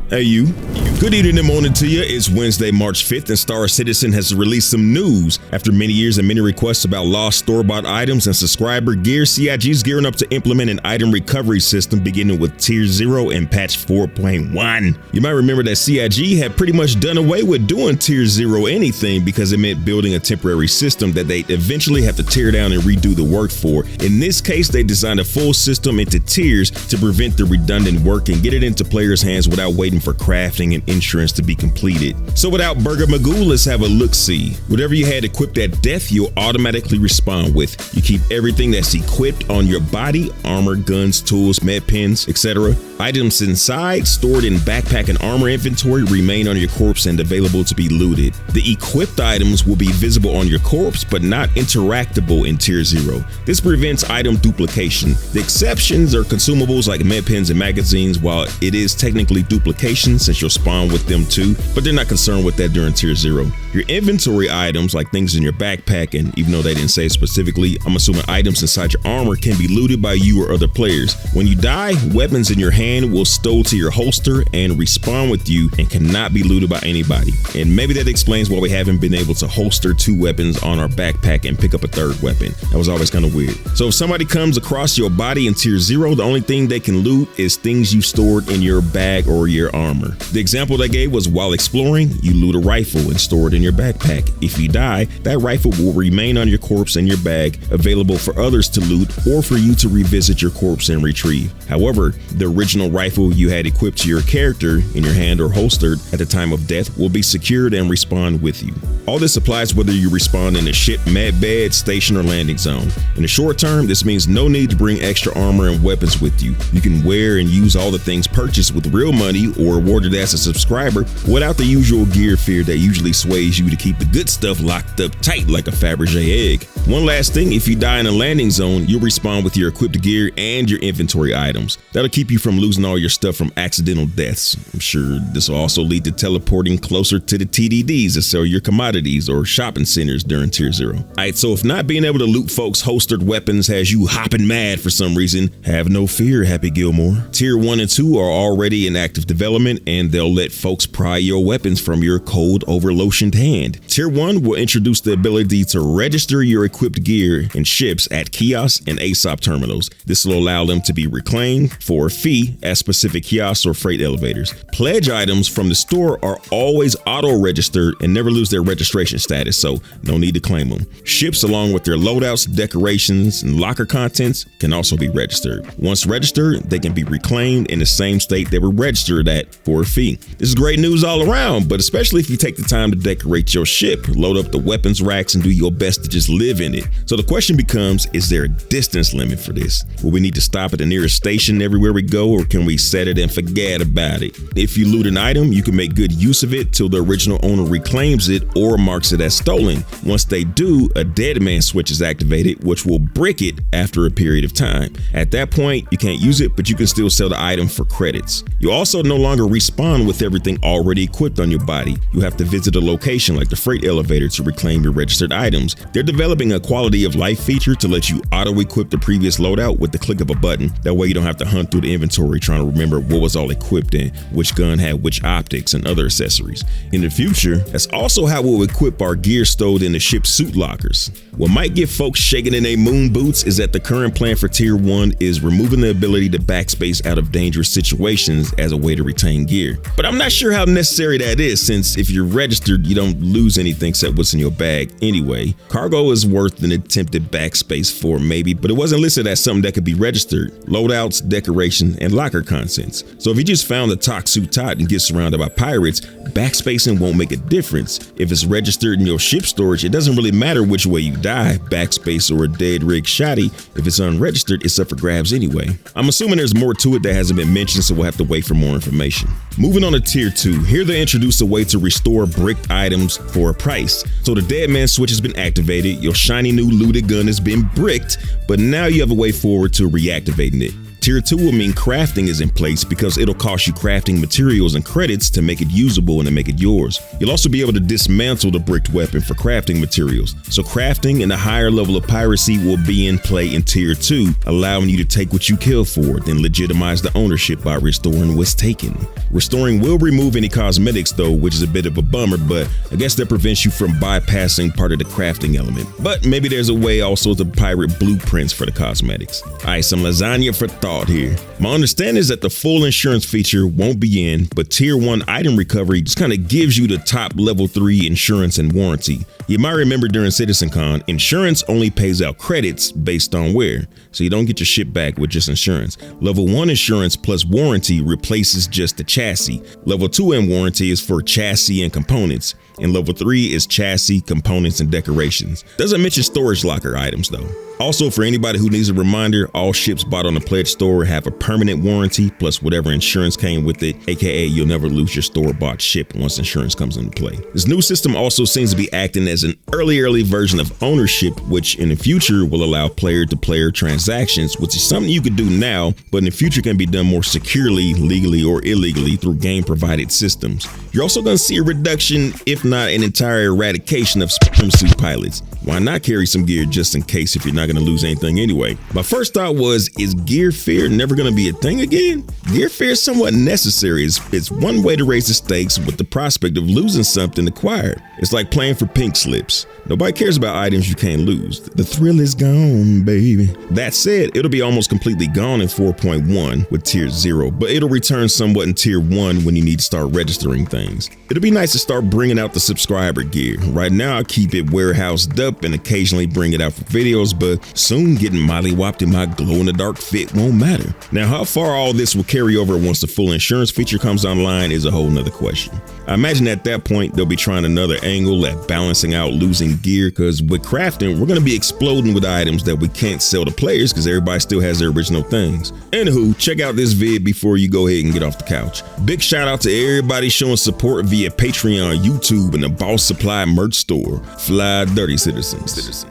Hey you. Good evening and morning to you. It's Wednesday, March 5th, and Star Citizen has released some news. After many years and many requests about lost store-bought items and subscriber gear, CIG is gearing up to implement an item recovery system beginning with Tier 0 and patch 4.1. You might remember that CIG had pretty much done away with doing Tier 0 anything because it meant building a temporary system that they'd eventually have to tear down and redo the work for. In this case, they designed a full system into tiers to prevent the redundant work and get it into players' hands without waiting for crafting and insurance to be completed. So without Burger Magoo, let's have a look-see. Whatever you had equipped at death, you'll automatically respawn with. You keep everything that's equipped on your body: armor, guns, tools, med pens, etc. Items inside, stored in backpack and armor inventory, remain on your corpse and available to be looted. The equipped items will be visible on your corpse, but not interactable in Tier 0. This prevents item duplication. The exceptions are consumables like med pens and magazines, while it is technically duplication since you'll spawn with them too, but they're not concerned with that during Tier 0. Your inventory items, like things in your backpack, and even though they didn't say specifically, I'm assuming items inside your armor, can be looted by you or other players. When you die, weapons in your hand will stow to your holster and respawn with you and cannot be looted by anybody. And maybe that explains why we haven't been able to holster 2 weapons on our backpack and pick up a 3rd weapon. That was always kind of weird. So if somebody comes across your body in Tier 0, the only thing they can loot is things you stored in your bag or your armor. The example they gave was while exploring, you loot a rifle and store it in your backpack. If you die, that rifle will remain on your corpse in your bag, available for others to loot or for you to revisit your corpse and retrieve. However, the original rifle you had equipped to your character in your hand or holstered at the time of death will be secured and respawn with you. All this applies whether you respawn in a ship, med bed, station, or landing zone. In the short term, this means no need to bring extra armor and weapons with you. You can wear and use all the things purchased with real money or awarded as a subscriber without the usual gear fear that usually sways you to keep the good stuff locked up tight like a Fabergé egg. One last thing, if you die in a landing zone, you'll respawn with your equipped gear and your inventory items. That'll keep you from losing all your stuff from accidental deaths. I'm sure this will also lead to teleporting closer to the TDDs to sell your commodities or shopping centers during Tier 0. Alright, so if not being able to loot folks' holstered weapons has you hopping mad for some reason, have no fear, Happy Gilmore. Tier 1 and 2 are already in active development, and they'll let folks pry your weapons from your cold over lotioned hand. Tier 1 will introduce the ability to register your equipped gear and ships at kiosks and ASOP terminals. This will allow them to be reclaimed for a fee at specific kiosks or freight elevators. Pledge items from the store are always auto-registered and never lose their registration status, so no need to claim them. Ships, along with their loadouts, decorations, and locker contents, can also be registered. Once registered, they can be reclaimed in the same state they were registered at for a fee. This is great news all around, but especially if you take the time to decorate your ship, load up the weapons racks, and do your best to just live in it. So the question becomes, is there a distance limit for this? Will we need to stop at the nearest station everywhere we go, or can we set it and forget about it? If you loot an item, you can make good use of it till the original owner reclaims it or marks it as stolen. Once they do, a dead man switch is activated, which will brick it after a period of time. At that point, you can't use it, but you can still sell the item for credits. You also no longer respawn with everything already equipped on your body. You have to visit a location like the freight elevator to reclaim your registered items. They're developing a quality of life feature to let you auto-equip the previous loadout with the click of a button. That way you don't have to hunt through the inventory trying to remember what was all equipped and which gun had which optics and other accessories. In the future, that's also how we'll equip our gear stowed in the ship's suit lockers. What might get folks shaking in their moon boots is that the current plan for Tier 1 is removing the ability to backspace out of dangerous situations as a way to retain gear. But I'm not sure how necessary that is, since if you're registered, you don't lose anything except what's in your bag anyway. Cargo is worth an attempted backspace for maybe, but it wasn't listed as something that could be registered. Loadouts, decoration, and locker contents. So if you just found the Toxu Tot and get surrounded by pirates, backspacing won't make a difference. If it's registered in your ship storage, it doesn't really matter which way you die, backspace or a dead rig shotty. If it's unregistered, it's up for grabs anyway. I'm assuming there's more to it that hasn't been mentioned, so we'll have to wait for more information. Moving on to Tier 2, here they introduce a way to restore bricked items for a price. So the dead man switch has been activated, your shiny new looted gun has been bricked, but now you have a way forward to reactivating it. Tier 2 will mean crafting is in place because it'll cost you crafting materials and credits to make it usable and to make it yours. You'll also be able to dismantle the bricked weapon for crafting materials. So crafting and a higher level of piracy will be in play in Tier 2, allowing you to take what you kill for, then legitimize the ownership by restoring what's taken. Restoring will remove any cosmetics though, which is a bit of a bummer, but I guess that prevents you from bypassing part of the crafting element. But maybe there's a way also to pirate blueprints for the cosmetics. Alright, some lasagna for thought here. My understanding is that the full insurance feature won't be in, but Tier 1 item recovery just kind of gives you the top level 3 insurance and warranty. You might remember during CitizenCon, insurance only pays out credits based on wear, so you don't get your shit back with just insurance. Level 1 insurance plus warranty replaces just the chassis. Level 2 and warranty is for chassis and components, and level 3 is chassis, components, and decorations. Doesn't mention storage locker items though. Also, for anybody who needs a reminder, all ships bought on the Pledge store have a permanent warranty plus whatever insurance came with it, aka you'll never lose your store-bought ship once insurance comes into play. This new system also seems to be acting as an early version of ownership, which in the future will allow player-to-player transactions, which is something you could do now, but in the future can be done more securely, legally, or illegally through game-provided systems. You're also going to see a reduction, if not an entire eradication of swimsuit pilots. Why not carry some gear just in case if you're not going to lose anything anyway? My first thought was, is gear fear never going to be a thing again? Gear fear is somewhat necessary. It's one way to raise the stakes with the prospect of losing something acquired. It's like playing for pink slips. Nobody cares about items you can't lose. The thrill is gone, baby. That said, it'll be almost completely gone in 4.1 with Tier 0, but it'll return somewhat in Tier 1 when you need to start registering things. It'll be nice to start bringing out the subscriber gear. Right now, I keep it warehoused up and occasionally bring it out for videos, but soon getting mollywopped in my glow-in-the-dark fit won't matter. Now, how far all this will carry over once the full insurance feature comes online is a whole nother question. I imagine at that point, they'll be trying another angle at balancing out losing gear, because with crafting, we're going to be exploding with items that we can't sell to players because everybody still has their original things. Anywho, check out this vid before you go ahead and get off the couch. Big shout out to everybody showing support via Patreon, YouTube, and the Boss Supply merch store. Fly dirty, citizens.